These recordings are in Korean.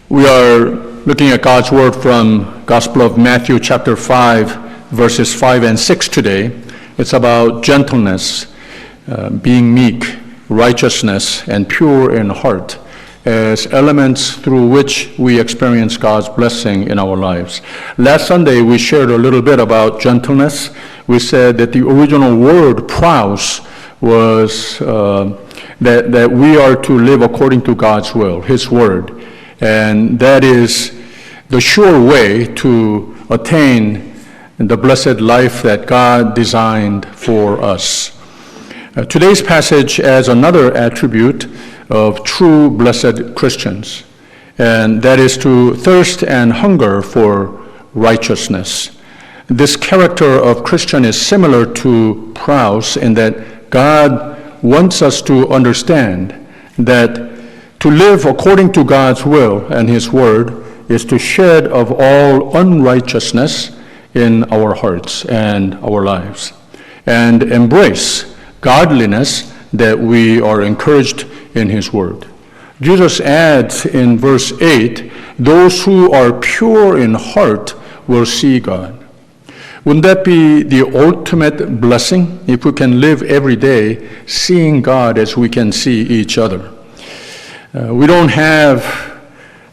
We are looking at God's Word from Gospel of Matthew chapter 5, verses 5 and 6 today. It's about gentleness, being meek, righteousness, and pure in heart as elements through which we experience God's blessing in our lives. Last Sunday, we shared a little bit about gentleness. We said that the original word, praus, was that we are to live according to God's will, His Word. And that is the sure way to attain the blessed life that God designed for us. Today's passage adds another attribute of true blessed Christians, and that is to thirst and hunger for righteousness. This character of Christian is similar to praus in that God wants us to understand that to live according to God's will and His Word is to shed of all unrighteousness in our hearts and our lives, and embrace godliness that we are encouraged in His Word. Jesus adds in verse 8, those who are pure in heart will see God. Wouldn't that be the ultimate blessing if we can live every day seeing God as we can see each other? We don't have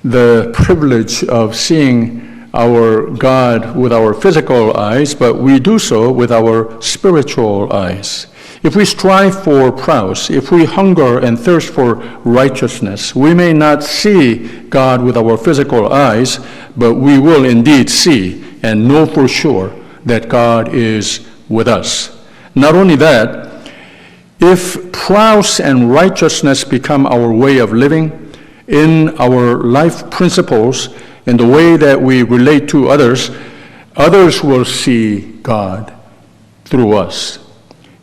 the privilege of seeing our God with our physical eyes, but we do so with our spiritual eyes. If we strive for praus, if we hunger and thirst for righteousness, we may not see God with our physical eyes, but we will indeed see and know for sure that God is with us. Not only that, if praus and righteousness become our way of living in our life principles, in the way that we relate to others, others will see God through us.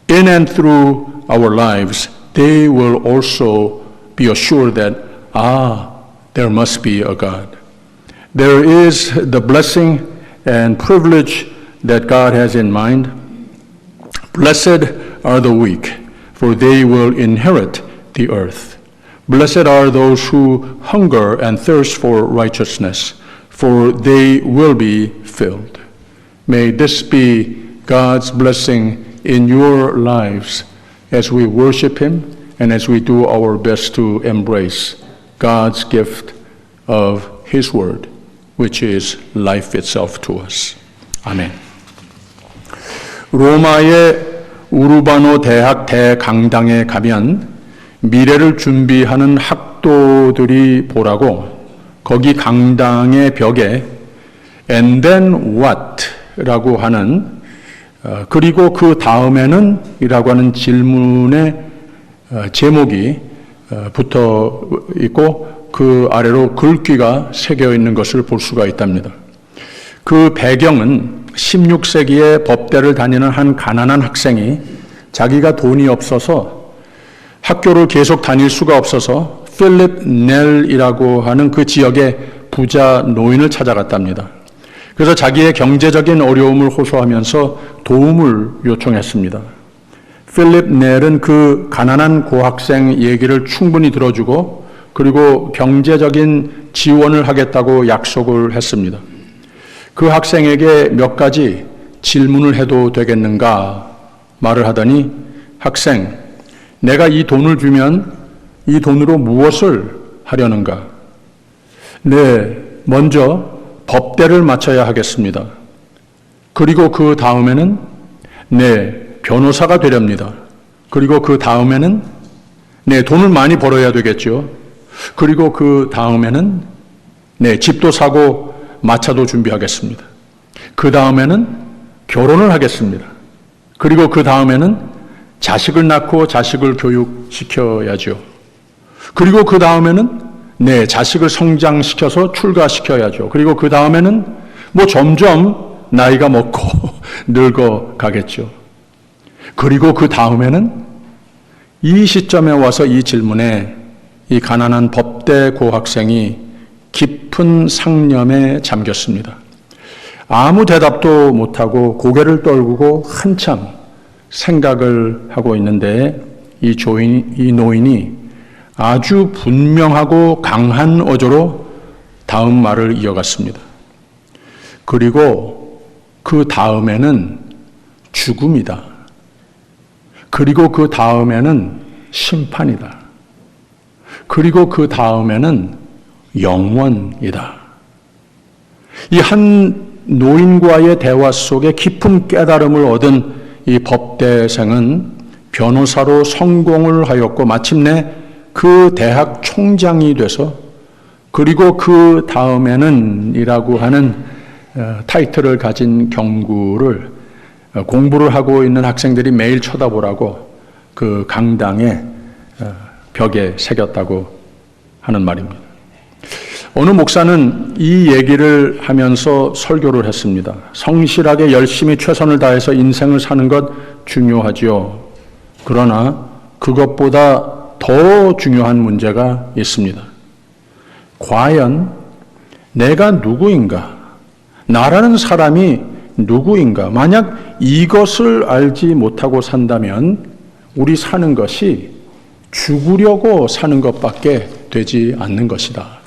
In and through our lives, they will also be assured that, there must be a God. There is the blessing and privilege that God has in mind. Blessed are the weak, for they will inherit the earth. Blessed are those who hunger and thirst for righteousness, for they will be filled. May this be God's blessing in your lives as we worship Him and as we do our best to embrace God's gift of His Word, which is life itself to us. 아멘. 로마의 우르바노 대학 대강당에 가면 미래를 준비하는 학도들이 보라고 거기 강당의 벽에 And then what? 라고 하는 그리고 그 다음에는 이라고 하는 질문의 제목이 붙어 있고 그 아래로 글귀가 새겨 있는 것을 볼 수가 있답니다. 그 배경은 16세기에 법대를 다니는 한 가난한 학생이 자기가 돈이 없어서 학교를 계속 다닐 수가 없어서 필립 넬이라고 하는 그 지역의 부자 노인을 찾아갔답니다. 그래서 자기의 경제적인 어려움을 호소하면서 도움을 요청했습니다. 필립 넬은 그 가난한 고학생 얘기를 충분히 들어주고 그리고 경제적인 지원을 하겠다고 약속을 했습니다. 그 학생에게 몇 가지 질문을 해도 되겠는가 말을 하더니 학생, 내가 이 돈을 주면 이 돈으로 무엇을 하려는가? 네, 먼저 법대를 마쳐야 하겠습니다. 그리고 그 다음에는 네, 변호사가 되렵니다. 그리고 그 다음에는 네, 돈을 많이 벌어야 되겠죠. 그리고 그 다음에는 네, 집도 사고 마차도 준비하겠습니다. 그 다음에는 결혼을 하겠습니다. 그리고 그 다음에는 자식을 낳고 자식을 교육시켜야죠. 그리고 그 다음에는 네, 자식을 성장시켜서 출가시켜야죠. 그리고 그 다음에는 점점 나이가 먹고 늙어 가겠죠. 그리고 그 다음에는 이 시점에 와서 이 질문에 이 가난한 법대 고학생이 깊은 상념에 잠겼습니다. 아무 대답도 못하고 고개를 떨구고 한참 생각을 하고 있는데 이 노인이 아주 분명하고 강한 어조로 다음 말을 이어갔습니다. 그리고 그 다음에는 죽음이다. 그리고 그 다음에는 심판이다. 그리고 그 다음에는 영원이다. 이 한 노인과의 대화 속에 깊은 깨달음을 얻은 이 법대생은 변호사로 성공을 하였고 마침내 그 대학 총장이 돼서 그리고 그 다음에는 이라고 하는 타이틀을 가진 경구를 공부를 하고 있는 학생들이 매일 쳐다보라고 그 강당의 벽에 새겼다고 하는 말입니다. 어느 목사는 이 얘기를 하면서 설교를 했습니다. 성실하게 열심히 최선을 다해서 인생을 사는 것 중요하지요. 그러나 그것보다 더 중요한 문제가 있습니다. 과연 내가 누구인가? 나라는 사람이 누구인가? 만약 이것을 알지 못하고 산다면 우리 사는 것이 죽으려고 사는 것밖에 되지 않는 것이다.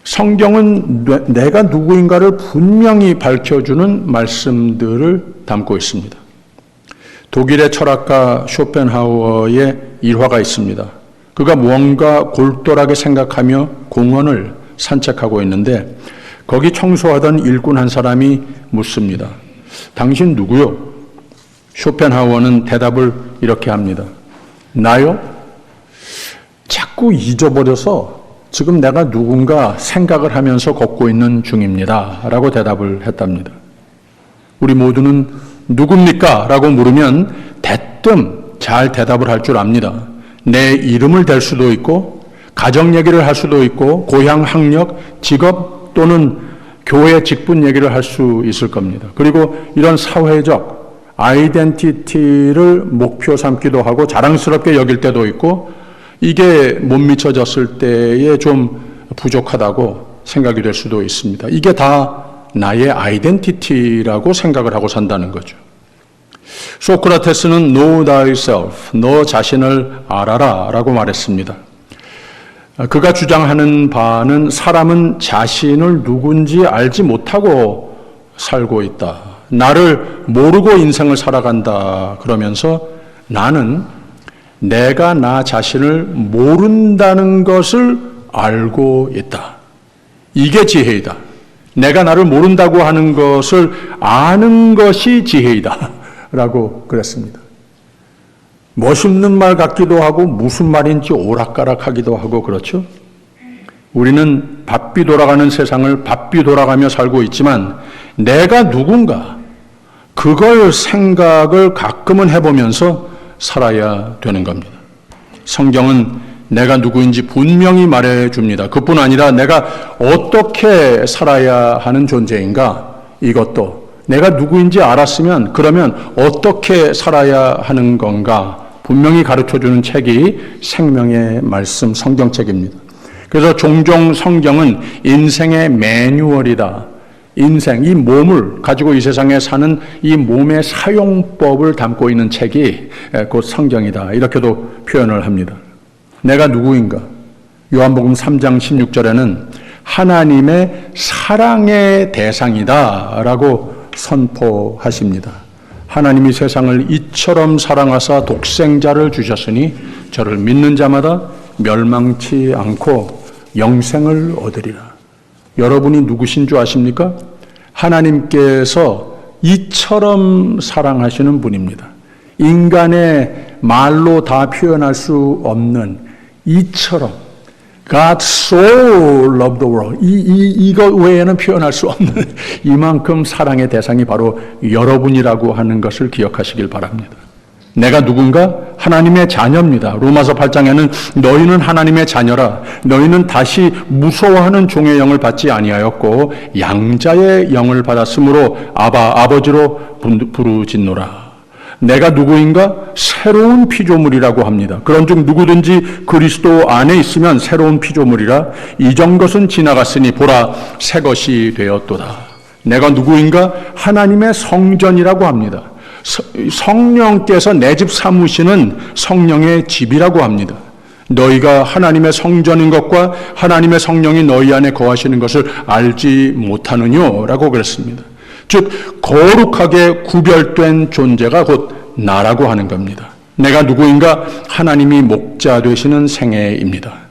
성경은 내가 누구인가를 분명히 밝혀주는 말씀들을 담고 있습니다. 독일의 철학가 쇼펜하우어의 일화가 있습니다. 그가 무언가 골똘하게 생각하며 공원을 산책하고 있는데 거기 청소하던 일꾼 한 사람이 묻습니다. 당신 누구요? 쇼펜하우어는 대답을 이렇게 합니다. 나요? 자꾸 잊어버려서 지금 내가 누군가 생각을 하면서 걷고 있는 중입니다. 라고 대답을 했답니다. 우리 모두는 누굽니까? 라고 물으면 대뜸 잘 대답을 할 줄 압니다. 내 이름을 댈 수도 있고 가정 얘기를 할 수도 있고 고향 학력, 직업 또는 교회 직분 얘기를 할 수 있을 겁니다. 그리고 이런 사회적 아이덴티티를 목표 삼기도 하고 자랑스럽게 여길 때도 있고 이게 못 미쳐졌을 때에 좀 부족하다고 생각이 될 수도 있습니다. 이게 다 나의 아이덴티티라고 생각을 하고 산다는 거죠. 소크라테스는 Know thyself, 너 자신을 알아라 라고 말했습니다. 그가 주장하는 바는 사람은 자신을 누군지 알지 못하고 살고 있다. 나를 모르고 인생을 살아간다. 그러면서 나는 내가 나 자신을 모른다는 것을 알고 있다. 이게 지혜이다. 내가 나를 모른다고 하는 것을 아는 것이 지혜이다. 라고 그랬습니다. 멋있는 말 같기도 하고 무슨 말인지 오락가락하기도 하고 그렇죠. 우리는 바삐 돌아가는 세상을 바삐 돌아가며 살고 있지만 내가 누군가 그걸 생각을 가끔은 해보면서 살아야 되는 겁니다. 성경은 내가 누구인지 분명히 말해줍니다. 그뿐 아니라 내가 어떻게 살아야 하는 존재인가 이것도 내가 누구인지 알았으면 그러면 어떻게 살아야 하는 건가 분명히 가르쳐주는 책이 생명의 말씀 성경책입니다. 그래서 종종 성경은 인생의 매뉴얼이다. 인생, 이 몸을 가지고 이 세상에 사는 이 몸의 사용법을 담고 있는 책이 곧 성경이다. 이렇게도 표현을 합니다. 내가 누구인가? 요한복음 3장 16절에는 하나님의 사랑의 대상이다 라고 선포하십니다. 하나님이 세상을 이처럼 사랑하사 독생자를 주셨으니 저를 믿는 자마다 멸망치 않고 영생을 얻으리라. 여러분이 누구신 줄 아십니까? 하나님께서 이처럼 사랑하시는 분입니다. 인간의 말로 다 표현할 수 없는 이처럼 God so loved the world. 이거 외에는 표현할 수 없는 이만큼 사랑의 대상이 바로 여러분이라고 하는 것을 기억하시길 바랍니다. 내가 누군가? 하나님의 자녀입니다. 로마서 8장에는 너희는 하나님의 자녀라. 너희는 다시 무서워하는 종의 영을 받지 아니하였고 양자의 영을 받았으므로 아버지로 부르짖노라. 내가 누구인가? 새로운 피조물이라고 합니다. 그런즉 누구든지 그리스도 안에 있으면 새로운 피조물이라. 이전 것은 지나갔으니 보라 새 것이 되었도다. 내가 누구인가? 하나님의 성전이라고 합니다. 성령께서 내 집 사무시는 성령의 집이라고 합니다. 너희가 하나님의 성전인 것과 하나님의 성령이 너희 안에 거하시는 것을 알지 못하느뇨? 라고 그랬습니다. 즉 거룩하게 구별된 존재가 곧 나라고 하는 겁니다. 내가 누구인가? 하나님이 목자 되시는 생애입니다.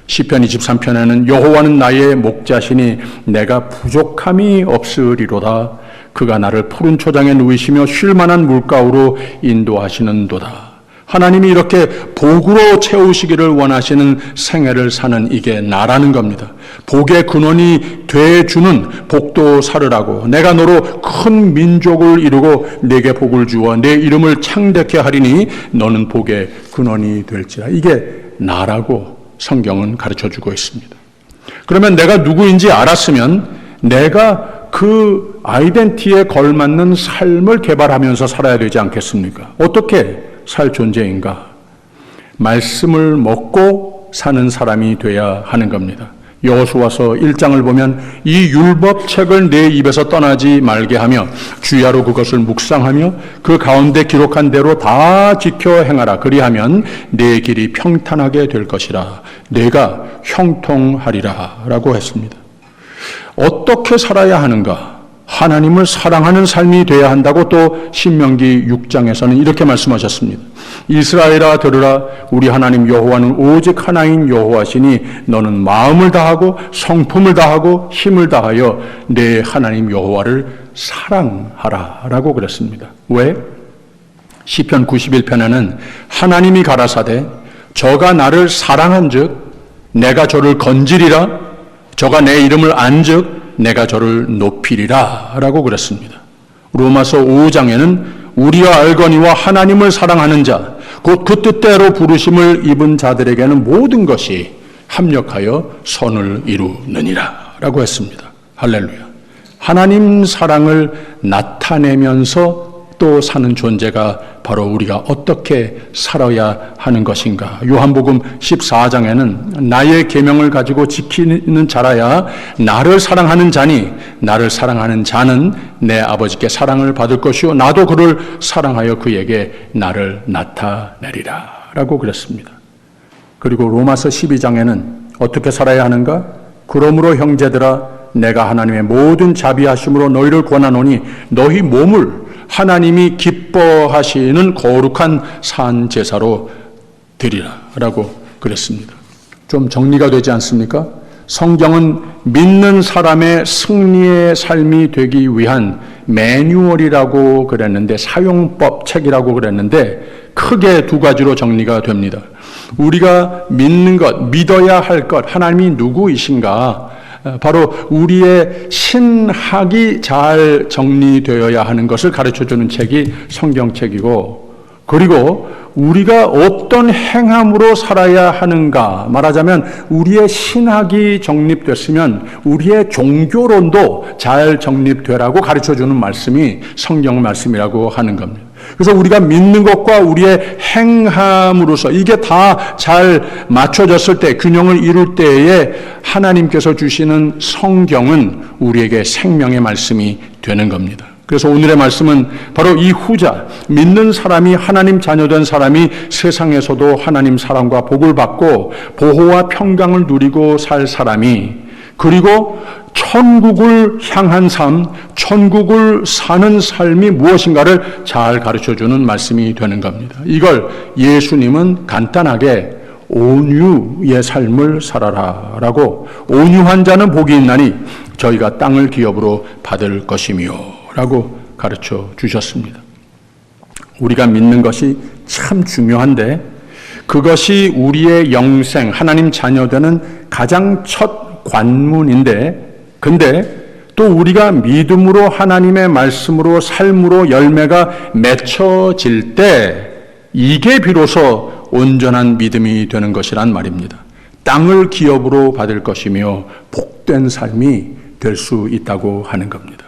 시편 23편에는 여호와는 나의 목자시니 내가 부족함이 없으리로다. 그가 나를 푸른 초장에 누이시며 쉴 만한 물가로 인도하시는도다. 하나님이 이렇게 복으로 채우시기를 원하시는 생애를 사는 이게 나라는 겁니다. 복의 근원이 돼주는 복도 살으라고 내가 너로 큰 민족을 이루고 내게 복을 주어 내 이름을 창대케 하리니 너는 복의 근원이 될지라. 이게 나라고 성경은 가르쳐주고 있습니다. 그러면 내가 누구인지 알았으면 내가 그 아이덴티티에 걸맞는 삶을 개발하면서 살아야 되지 않겠습니까? 어떻게 살 존재인가? 말씀을 먹고 사는 사람이 돼야 하는 겁니다. 여호수아서 1장을 보면 이 율법책을 내 입에서 떠나지 말게 하며 주야로 그것을 묵상하며 그 가운데 기록한 대로 다 지켜 행하라. 그리하면 내 길이 평탄하게 될 것이라. 내가 형통하리라 라고 했습니다. 어떻게 살아야 하는가? 하나님을 사랑하는 삶이 되어야 한다고 또 신명기 6장에서는 이렇게 말씀하셨습니다. 이스라엘아 들으라. 우리 하나님 여호와는 오직 하나인 여호와시니 너는 마음을 다하고 성품을 다하고 힘을 다하여 내 하나님 여호와를 사랑하라 라고 그랬습니다. 왜? 시편 91편에는 하나님이 가라사대 저가 나를 사랑한 즉 내가 저를 건지리라. 저가 내 이름을 안즉 내가 저를 높이리라 라고 그랬습니다. 로마서 5장에는 우리가 알거니와 하나님을 사랑하는 자 곧 그 뜻대로 부르심을 입은 자들에게는 모든 것이 합력하여 선을 이루느니라 라고 했습니다. 할렐루야. 하나님 사랑을 나타내면서 또 사는 존재가 바로 우리가 어떻게 살아야 하는 것인가. 요한복음 14장에는 나의 계명을 가지고 지키는 자라야 나를 사랑하는 자니 나를 사랑하는 자는 내 아버지께 사랑을 받을 것이요 나도 그를 사랑하여 그에게 나를 나타내리라 라고 그랬습니다. 그리고 로마서 12장에는 어떻게 살아야 하는가? 그러므로 형제들아 내가 하나님의 모든 자비하심으로 너희를 권하노니 너희 몸을 하나님이 기뻐하시는 거룩한 산 제사로 드리라 라고 그랬습니다. 좀 정리가 되지 않습니까? 성경은 믿는 사람의 승리의 삶이 되기 위한 매뉴얼이라고 그랬는데 사용법 책이라고 그랬는데 크게 두 가지로 정리가 됩니다. 우리가 믿는 것, 믿어야 할 것, 하나님이 누구이신가? 바로 우리의 신학이 잘 정리되어야 하는 것을 가르쳐주는 책이 성경책이고, 그리고 우리가 어떤 행함으로 살아야 하는가, 말하자면 우리의 신학이 정립됐으면 우리의 종교론도 잘 정립되라고 가르쳐주는 말씀이 성경 말씀이라고 하는 겁니다. 그래서 우리가 믿는 것과 우리의 행함으로서 이게 다 잘 맞춰졌을 때, 균형을 이룰 때에 하나님께서 주시는 성경은 우리에게 생명의 말씀이 되는 겁니다. 그래서 오늘의 말씀은 바로 이 후자, 믿는 사람이 하나님 자녀된 사람이 세상에서도 하나님 사랑과 복을 받고 보호와 평강을 누리고 살 사람이, 그리고 천국을 향한 삶, 천국을 사는 삶이 무엇인가를 잘 가르쳐주는 말씀이 되는 겁니다. 이걸 예수님은 간단하게 온유의 삶을 살아라 라고, 온유한 자는 복이 있나니 저희가 땅을 기업으로 받을 것이며 라고 가르쳐 주셨습니다. 우리가 믿는 것이 참 중요한데 그것이 우리의 영생, 하나님 자녀되는 가장 첫 관문인데, 근데 또 우리가 믿음으로 하나님의 말씀으로 삶으로 열매가 맺혀질 때 이게 비로소 온전한 믿음이 되는 것이란 말입니다. 땅을 기업으로 받을 것이며 복된 삶이 될 수 있다고 하는 겁니다.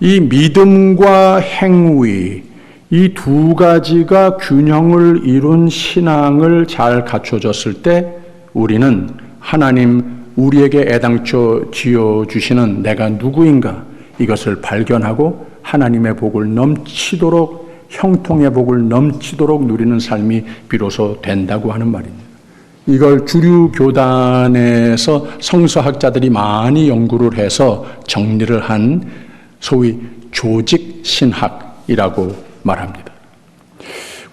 이 믿음과 행위, 이 두 가지가 균형을 이룬 신앙을 잘 갖춰졌을 때 우리는 하나님 우리에게 애당초 지어주시는 내가 누구인가 이것을 발견하고 하나님의 복을 넘치도록, 형통의 복을 넘치도록 누리는 삶이 비로소 된다고 하는 말입니다. 이걸 주류 교단에서 성서학자들이 많이 연구를 해서 정리를 한 소위 조직 신학이라고 말합니다.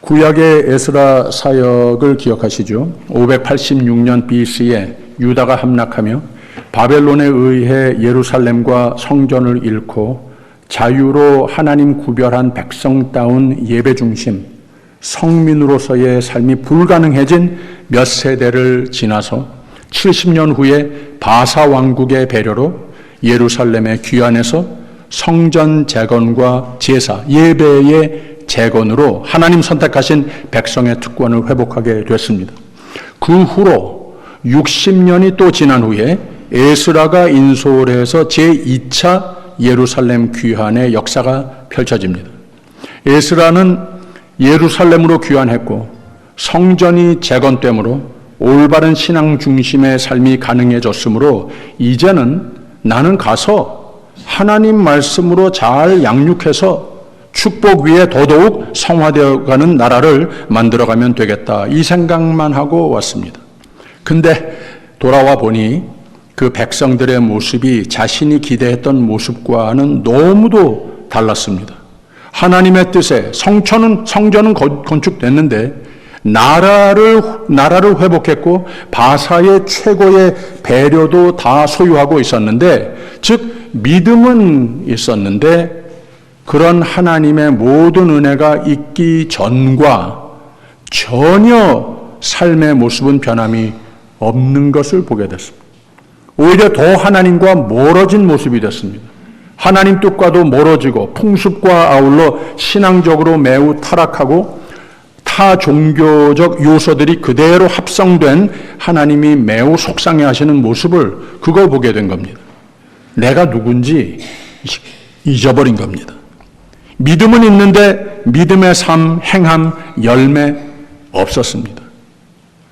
구약의 에스라 사역을 기억하시죠? 586년 BC에 유다가 함락하며 바벨론에 의해 예루살렘과 성전을 잃고 자유로 하나님 구별한 백성다운 예배 중심, 성민으로서의 삶이 불가능해진 몇 세대를 지나서 70년 후에 바사 왕국의 배려로 예루살렘에 귀환해서 성전 재건과 제사, 예배의 재건으로 하나님 선택하신 백성의 특권을 회복하게 됐습니다. 그 후로 60년이 또 지난 후에 에스라가 인솔해서 제2차 예루살렘 귀환의 역사가 펼쳐집니다. 에스라는 예루살렘으로 귀환했고 성전이 재건됨으로 올바른 신앙 중심의 삶이 가능해졌으므로 이제는 나는 가서 하나님 말씀으로 잘 양육해서 축복 위에 더더욱 성화되어가는 나라를 만들어가면 되겠다, 이 생각만 하고 왔습니다. 근데 돌아와 보니 그 백성들의 모습이 자신이 기대했던 모습과는 너무도 달랐습니다. 하나님의 뜻에 성전은 건축됐는데 나라를 회복했고 바사의 최고의 배려도 다 소유하고 있었는데, 즉 믿음은 있었는데 그런 하나님의 모든 은혜가 있기 전과 전혀 삶의 모습은 변함이 없는 것을 보게 됐습니다. 오히려 더 하나님과 멀어진 모습이 됐습니다. 하나님 뜻과도 멀어지고 풍습과 아울러 신앙적으로 매우 타락하고 타 종교적 요소들이 그대로 합성된 하나님이 매우 속상해하시는 모습을 그걸 보게 된 겁니다. 내가 누군지 잊어버린 겁니다. 믿음은 있는데 믿음의 삶, 행함, 열매 없었습니다.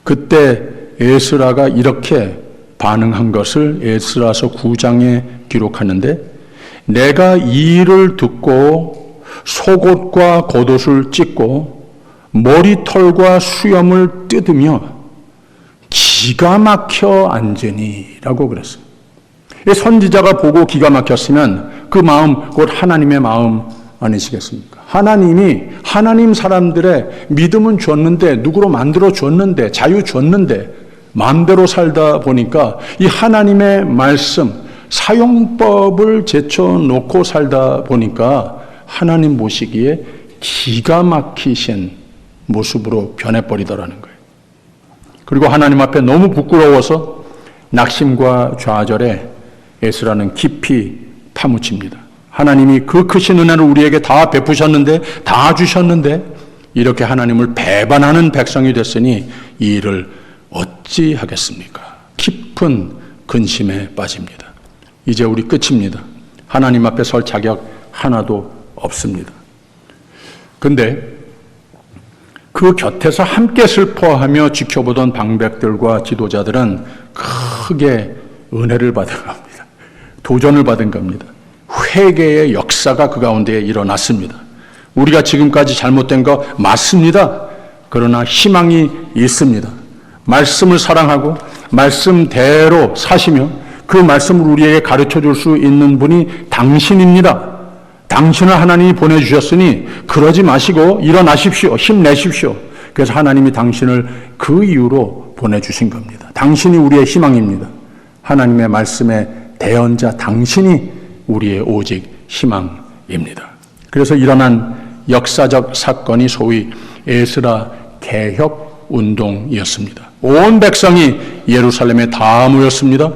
그때 에스라가 이렇게 반응한 것을 에스라서 9장에 기록하는데, 내가 이 일을 듣고 속옷과 겉옷을 찢고 머리털과 수염을 뜯으며 기가 막혀 앉으니 라고 그랬어요. 선지자가 보고 기가 막혔으면 그 마음 곧 하나님의 마음 아니시겠습니까? 하나님이 하나님 사람들의 믿음은 줬는데, 누구로 만들어 줬는데, 자유 줬는데 마음대로 살다 보니까 이 하나님의 말씀, 사용법을 제쳐놓고 살다 보니까 하나님 보시기에 기가 막히신 모습으로 변해버리더라는 거예요. 그리고 하나님 앞에 너무 부끄러워서 낙심과 좌절에 에스라는 깊이 파묻힙니다. 하나님이 그 크신 은혜를 우리에게 다 베푸셨는데, 다 주셨는데 이렇게 하나님을 배반하는 백성이 됐으니 이 일을 어찌 하겠습니까? 깊은 근심에 빠집니다. 이제 우리 끝입니다. 하나님 앞에 설 자격 하나도 없습니다. 근데 그 곁에서 함께 슬퍼하며 지켜보던 방백들과 지도자들은 크게 은혜를 받은 겁니다. 도전을 받은 겁니다. 회개의 역사가 그 가운데 일어났습니다. 우리가 지금까지 잘못된 거 맞습니다. 그러나 희망이 있습니다. 말씀을 사랑하고 말씀대로 사시며 그 말씀을 우리에게 가르쳐 줄 수 있는 분이 당신입니다. 당신을 하나님이 보내주셨으니 그러지 마시고 일어나십시오. 힘내십시오. 그래서 하나님이 당신을 그 이유로 보내주신 겁니다. 당신이 우리의 희망입니다. 하나님의 말씀의 대언자 당신이 우리의 오직 희망입니다. 그래서 일어난 역사적 사건이 소위 에스라 개혁 운동이었습니다. 온 백성이 예루살렘에 다 모였습니다.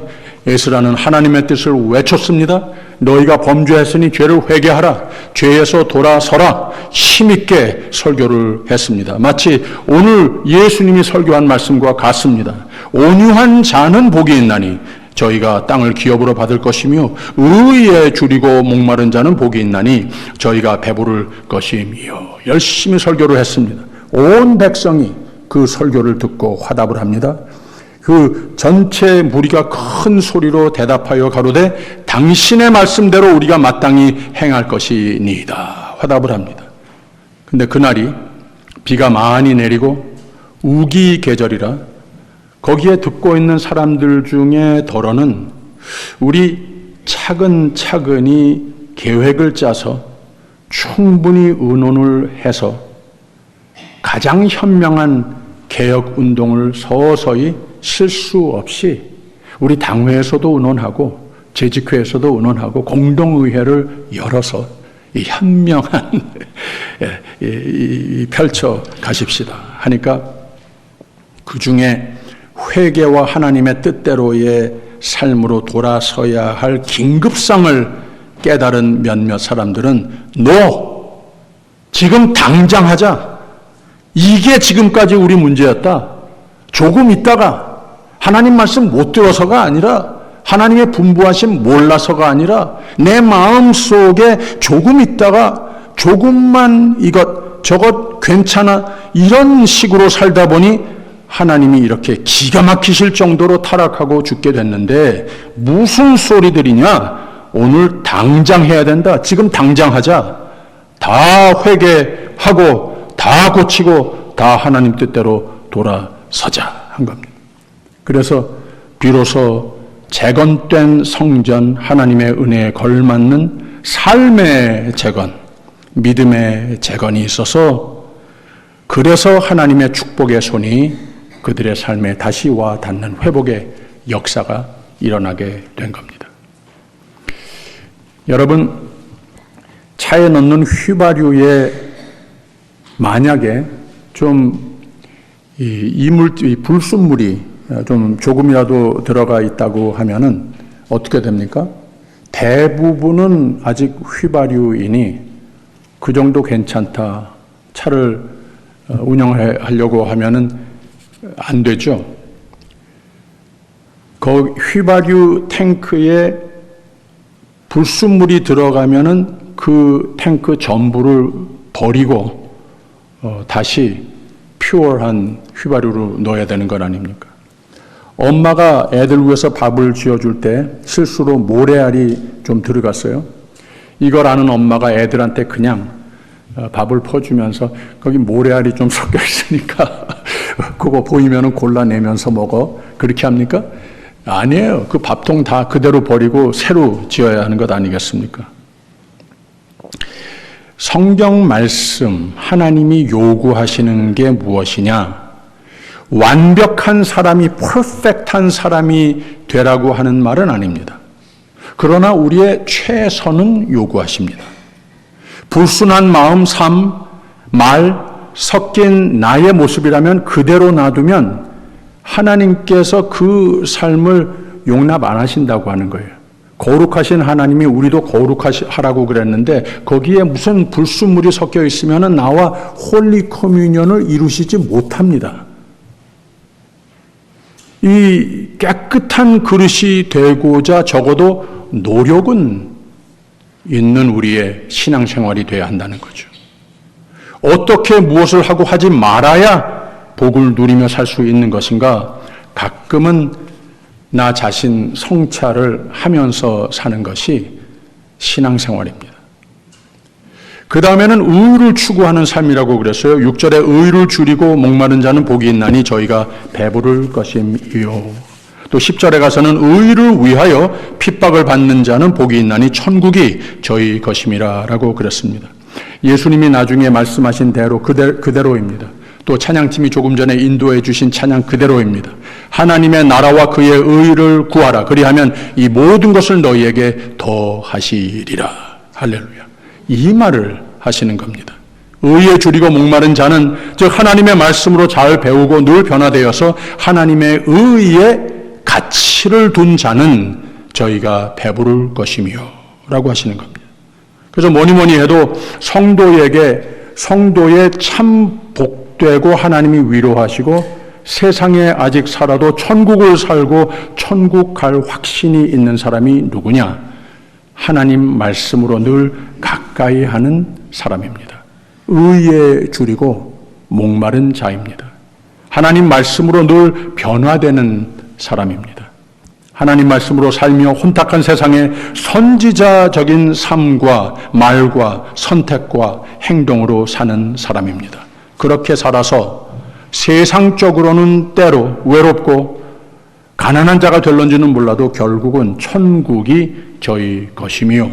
에스라는 하나님의 뜻을 외쳤습니다. 너희가 범죄했으니 죄를 회개하라. 죄에서 돌아서라. 힘있게 설교를 했습니다. 마치 오늘 예수님이 설교한 말씀과 같습니다. 온유한 자는 복이 있나니 저희가 땅을 기업으로 받을 것이며 의에 줄이고 목마른 자는 복이 있나니 저희가 배부를 것이며, 열심히 설교를 했습니다. 온 백성이 그 설교를 듣고 화답을 합니다. 그 전체 무리가 큰 소리로 대답하여 가로되 당신의 말씀대로 우리가 마땅히 행할 것이니이다. 화답을 합니다. 근데 그날이 비가 많이 내리고 우기 계절이라 거기에 듣고 있는 사람들 중에 더러는 우리 차근차근히 계획을 짜서 충분히 의논을 해서 가장 현명한 개혁 운동을 서서히 실수 없이 우리 당회에서도 의논하고 재직회에서도 의논하고 공동의회를 열어서 이 현명한 펼쳐 가십시다 하니까 그 중에 회개와 하나님의 뜻대로의 삶으로 돌아서야 할 긴급성을 깨달은 몇몇 사람들은 지금 당장 하자. 이게 지금까지 우리 문제였다. 조금 있다가 하나님 말씀 못 들어서가 아니라 하나님의 분부하심 몰라서가 아니라 내 마음속에 조금 있다가 조금만 이것 저것 괜찮아 이런 식으로 살다 보니 하나님이 이렇게 기가 막히실 정도로 타락하고 죽게 됐는데 무슨 소리들이냐. 오늘 당장 해야 된다. 지금 당장 하자. 다 회개하고 다 고치고 다 하나님 뜻대로 돌아서자 한 겁니다. 그래서 비로소 재건된 성전, 하나님의 은혜에 걸맞는 삶의 재건, 믿음의 재건이 있어서 그래서 하나님의 축복의 손이 그들의 삶에 다시 와 닿는 회복의 역사가 일어나게 된 겁니다. 여러분, 차에 넣는 휘발유에 만약에 좀 이 불순물이 좀 조금이라도 들어가 있다고 하면은 어떻게 됩니까? 대부분은 아직 휘발유이니 그 정도 괜찮다. 차를 운영하려고 하면은 안 되죠. 그 휘발유 탱크에 불순물이 들어가면은 그 탱크 전부를 버리고 다시 퓨어한 휘발유로 넣어야 되는 것 아닙니까? 엄마가 애들 위해서 밥을 지어줄 때 실수로 모래알이 좀 들어갔어요. 이걸 아는 엄마가 애들한테 그냥 밥을 퍼주면서 거기 모래알이 좀 섞여 있으니까 그거 보이면 골라내면서 먹어. 그렇게 합니까? 아니에요. 그 밥통 다 그대로 버리고 새로 지어야 하는 것 아니겠습니까? 성경 말씀, 하나님이 요구하시는 게 무엇이냐? 완벽한 사람이, 퍼펙트한 사람이 되라고 하는 말은 아닙니다. 그러나 우리의 최선은 요구하십니다. 불순한 마음, 삶, 말, 섞인 나의 모습이라면 그대로 놔두면 하나님께서 그 삶을 용납 안 하신다고 하는 거예요. 거룩하신 하나님이 우리도 거룩하라고 그랬는데 거기에 무슨 불순물이 섞여 있으면 나와 홀리 커뮤니언을 이루시지 못합니다. 이 깨끗한 그릇이 되고자 적어도 노력은 있는 우리의 신앙생활이 되어야 한다는 거죠. 어떻게 무엇을 하고 하지 말아야 복을 누리며 살 수 있는 것인가? 가끔은 나 자신 성찰을 하면서 사는 것이 신앙생활입니다. 그 다음에는 의를 추구하는 삶이라고 그랬어요. 6절에 의를 줄이고 목마른 자는 복이 있나니 저희가 배부를 것임이요. 또 10절에 가서는 의를 위하여 핍박을 받는 자는 복이 있나니 천국이 저희 것임이라 라고 그랬습니다. 예수님이 나중에 말씀하신 대로 그대로입니다. 또 찬양팀이 조금 전에 인도해 주신 찬양 그대로입니다. 하나님의 나라와 그의 의를 구하라. 그리하면 이 모든 것을 너희에게 더하시리라. 할렐루야. 이 말을 하시는 겁니다. 의에 줄이고 목마른 자는 즉 하나님의 말씀으로 잘 배우고 늘 변화되어서 하나님의 의에 가치를 둔 자는 저희가 배부를 것이며 라고 하시는 겁니다. 그래서 뭐니 해도 성도의 참 복되고 하나님이 위로하시고 세상에 아직 살아도 천국을 살고 천국 갈 확신이 있는 사람이 누구냐? 하나님 말씀으로 늘 가까이 하는 사람입니다. 의에 줄이고 목마른 자입니다. 하나님 말씀으로 늘 변화되는 사람입니다. 하나님 말씀으로 살며 혼탁한 세상에 선지자적인 삶과 말과 선택과 행동으로 사는 사람입니다. 그렇게 살아서 세상적으로는 때로 외롭고 가난한 자가 될런지는 몰라도 결국은 천국이 저희 것이며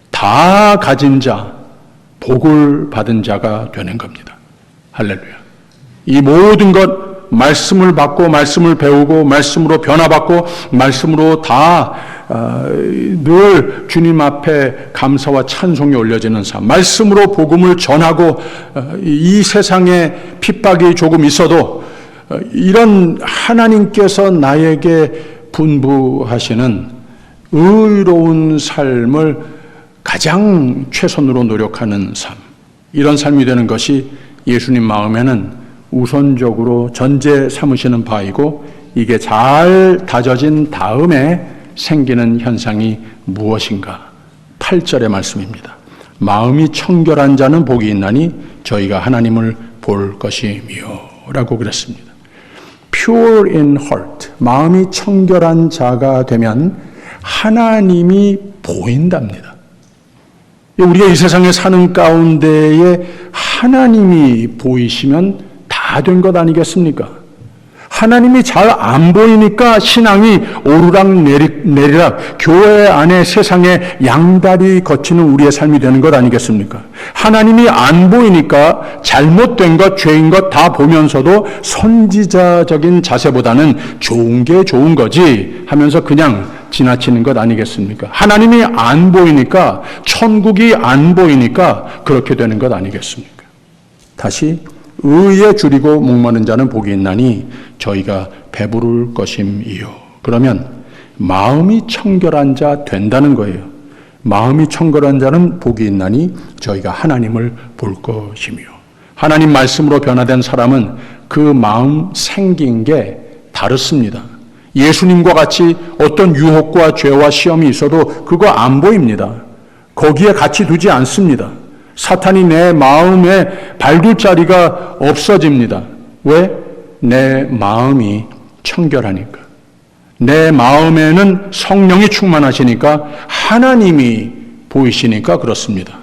다 가진 자, 복을 받은 자가 되는 겁니다. 할렐루야. 이 모든 것 말씀을 받고 말씀을 배우고 말씀으로 변화받고 말씀으로 다 늘 주님 앞에 감사와 찬송이 올려지는 삶, 말씀으로 복음을 전하고 이 세상에 핍박이 조금 있어도 이런 하나님께서 나에게 분부하시는 의로운 삶을 가장 최선으로 노력하는 삶, 이런 삶이 되는 것이 예수님 마음에는 우선적으로 전제 삼으시는 바이고, 이게 잘 다져진 다음에 생기는 현상이 무엇인가? 8절의 말씀입니다. 마음이 청결한 자는 복이 있나니 저희가 하나님을 볼 것이며 라고 그랬습니다. Pure in heart, 마음이 청결한 자가 되면 하나님이 보인답니다. 우리가 이 세상에 사는 가운데에 하나님이 보이시면 다 된 것 아니겠습니까? 하나님이 잘 안 보이니까 신앙이 오르락 내리락, 교회 안에 세상에 양다리 거치는 우리의 삶이 되는 것 아니겠습니까? 하나님이 안 보이니까 잘못된 것, 죄인 것 다 보면서도 선지자적인 자세보다는 좋은 게 좋은 거지 하면서 그냥 지나치는 것 아니겠습니까? 하나님이 안 보이니까, 천국이 안 보이니까 그렇게 되는 것 아니겠습니까? 다시 의에 줄이고 목마른 자는 복이 있나니 저희가 배부를 것임이요. 그러면 마음이 청결한 자 된다는 거예요. 마음이 청결한 자는 복이 있나니 저희가 하나님을 볼 것이며, 하나님 말씀으로 변화된 사람은 그 마음 생긴 게 다릅니다. 예수님과 같이 어떤 유혹과 죄와 시험이 있어도 그거 안 보입니다. 거기에 같이 두지 않습니다. 사탄이 내 마음에 발둘 자리가 없어집니다. 왜? 내 마음이 청결하니까. 내 마음에는 성령이 충만하시니까, 하나님이 보이시니까 그렇습니다.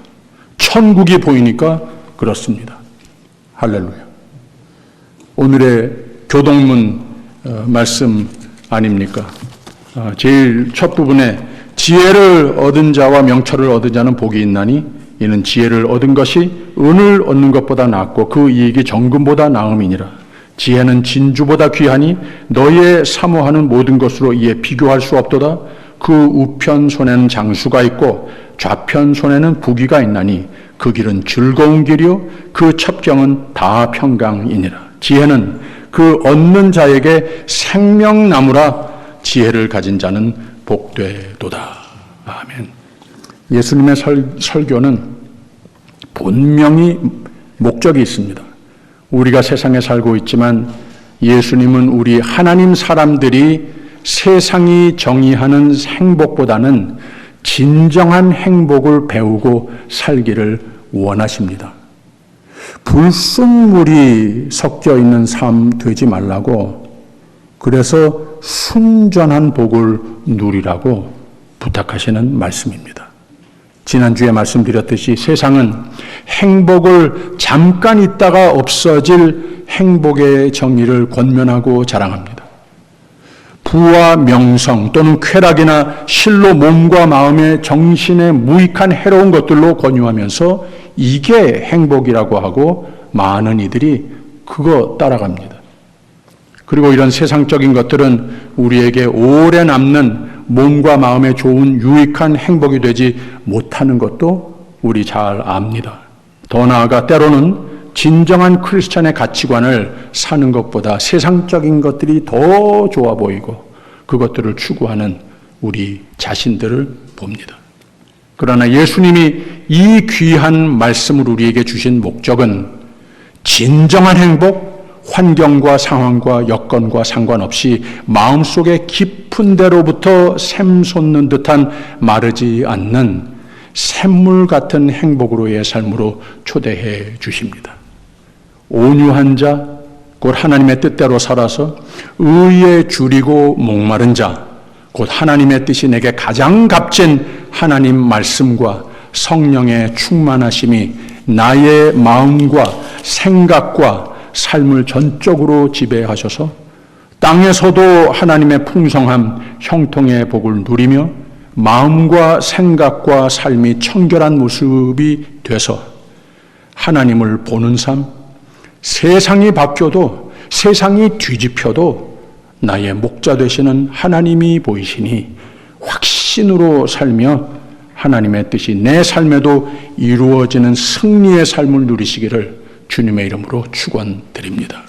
천국이 보이니까 그렇습니다. 할렐루야. 오늘의 교동문 말씀 아닙니까? 제일 첫 부분에 지혜를 얻은 자와 명철을 얻은 자는 복이 있나니 이는 지혜를 얻은 것이 은을 얻는 것보다 낫고 그 이익이 정금보다 나음이니라. 지혜는 진주보다 귀하니 너의 사모하는 모든 것으로 이에 비교할 수 없도다. 그 우편 손에는 장수가 있고 좌편 손에는 부귀가 있나니 그 길은 즐거운 길이요 그 첩경은 다 평강이니라. 지혜는 그 얻는 자에게 생명나무라. 지혜를 가진 자는 복되도다. 아멘. 예수님의 설교는 분명히 목적이 있습니다. 우리가 세상에 살고 있지만 예수님은 우리 하나님 사람들이 세상이 정의하는 행복보다는 진정한 행복을 배우고 살기를 원하십니다. 불순물이 섞여 있는 삶 되지 말라고, 그래서 순전한 복을 누리라고 부탁하시는 말씀입니다. 지난주에 말씀드렸듯이 세상은 행복을 잠깐 있다가 없어질 행복의 정의를 권면하고 자랑합니다. 부와 명성 또는 쾌락이나 실로 몸과 마음의 정신에 무익한 해로운 것들로 권유하면서 이게 행복이라고 하고 많은 이들이 그거 따라갑니다. 그리고 이런 세상적인 것들은 우리에게 오래 남는 몸과 마음에 좋은 유익한 행복이 되지 못하는 것도 우리 잘 압니다. 더 나아가 때로는 진정한 크리스찬의 가치관을 사는 것보다 세상적인 것들이 더 좋아 보이고 그것들을 추구하는 우리 자신들을 봅니다. 그러나 예수님이 이 귀한 말씀을 우리에게 주신 목적은 진정한 행복, 환경과 상황과 여건과 상관없이 마음속의 깊은 데로부터 샘솟는 듯한 마르지 않는 샘물 같은 행복으로의 삶으로 초대해 주십니다. 온유한 자, 곧 하나님의 뜻대로 살아서 의에 줄이고 목마른 자, 곧 하나님의 뜻이 내게 가장 값진 하나님 말씀과 성령의 충만하심이 나의 마음과 생각과 삶을 전적으로 지배하셔서 땅에서도 하나님의 풍성함, 형통의 복을 누리며 마음과 생각과 삶이 청결한 모습이 돼서 하나님을 보는 삶, 세상이 바뀌어도 세상이 뒤집혀도 나의 목자 되시는 하나님이 보이시니 확신으로 살며 하나님의 뜻이 내 삶에도 이루어지는 승리의 삶을 누리시기를 주님의 이름으로 축원드립니다.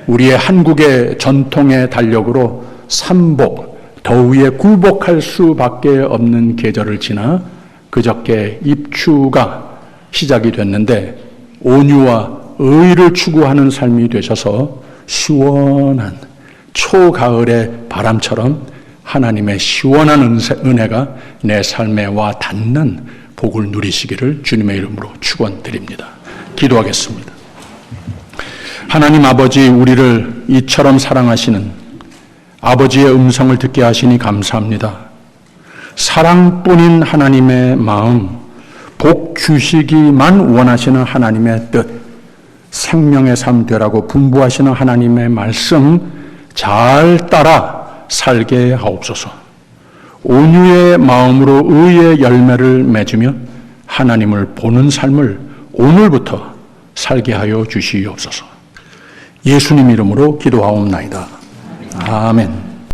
우리의 한국의 전통의 달력으로 삼복, 더위에 굴복할 수밖에 없는 계절을 지나 그저께 입추가 시작이 됐는데 온유와 의를 추구하는 삶이 되셔서 시원한 초가을의 바람처럼 하나님의 시원한 은혜가 내 삶에 와 닿는 복을 누리시기를 주님의 이름으로 축원드립니다. 기도하겠습니다. 하나님 아버지, 우리를 이처럼 사랑하시는 아버지의 음성을 듣게 하시니 감사합니다. 사랑뿐인 하나님의 마음, 복 주시기만 원하시는 하나님의 뜻, 생명의 삶 되라고 분부하시는 하나님의 말씀 잘 따라 살게 하옵소서. 온유의 마음으로 의의 열매를 맺으며 하나님을 보는 삶을 오늘부터 살게 하여 주시옵소서. 예수님 이름으로 기도하옵나이다. 아멘.